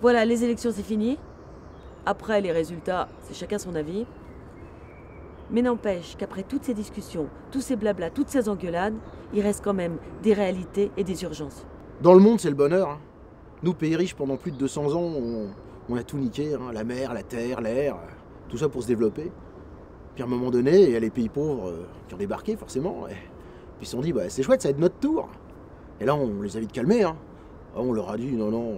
Voilà, les élections, c'est fini. Après, les résultats, c'est chacun son avis. Mais n'empêche qu'après toutes ces discussions, tous ces blablas, toutes ces engueulades, il reste quand même des réalités et des urgences. Dans le monde, c'est le bonheur. Hein. Nous, pays riches, pendant plus de 200 ans, on a tout niqué. Hein. La mer, la terre, l'air, tout ça pour se développer. Puis à un moment donné, il y a les pays pauvres qui ont débarqué, forcément. Et puis ils se sont dit, bah, c'est chouette, ça va être notre tour. Et là, on les a vite calmés. Hein. On leur a dit, non, non,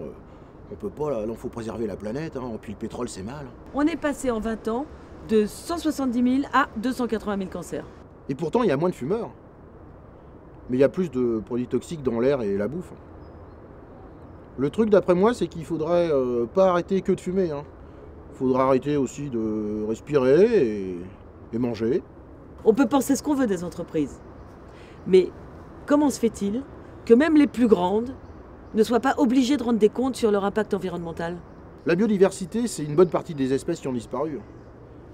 on peut pas, là, il faut préserver la planète. Hein. Puis le pétrole, c'est mal. On est passé en 20 ans de 170 000 à 280 000 cancers. Et pourtant, il y a moins de fumeurs. Mais il y a plus de produits toxiques dans l'air et la bouffe. Le truc, d'après moi, c'est qu'il faudrait pas arrêter que de fumer. Hein. Faudra arrêter aussi de respirer et manger. On peut penser ce qu'on veut des entreprises. Mais comment se fait-il que même les plus grandes ne soient pas obligées de rendre des comptes sur leur impact environnemental? La biodiversité, c'est une bonne partie des espèces qui ont disparu.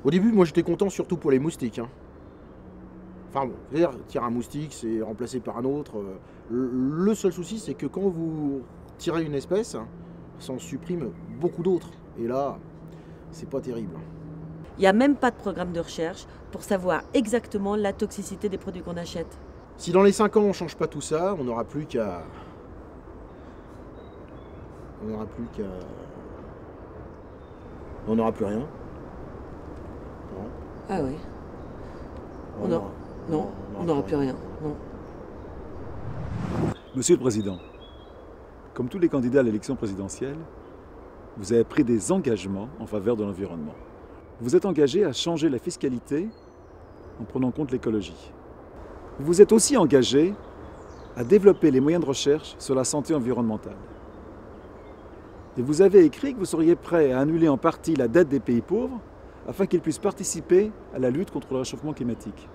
Au début, moi, j'étais content surtout pour les moustiques. Hein. Enfin bon, c'est-à-dire, tirer un moustique, c'est remplacé par un autre. Le seul souci, c'est que quand vous tirez une espèce, ça en supprime beaucoup d'autres. Et là, c'est pas terrible. Il n'y a même pas de programme de recherche pour savoir exactement la toxicité des produits qu'on achète. Si dans les 5 ans, on change pas tout ça, on n'aura plus qu'à... On n'aura plus qu'à... On n'aura plus rien. Non. Ah oui. On n'aura plus rien. Non. Monsieur le Président, comme tous les candidats à l'élection présidentielle, vous avez pris des engagements en faveur de l'environnement. Vous êtes engagé à changer la fiscalité en prenant en compte l'écologie. Vous vous êtes aussi engagé à développer les moyens de recherche sur la santé environnementale. Et vous avez écrit que vous seriez prêt à annuler en partie la dette des pays pauvres afin qu'ils puissent participer à la lutte contre le réchauffement climatique.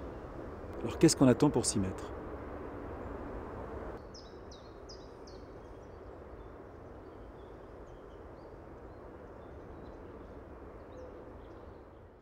Alors qu'est-ce qu'on attend pour s'y mettre ?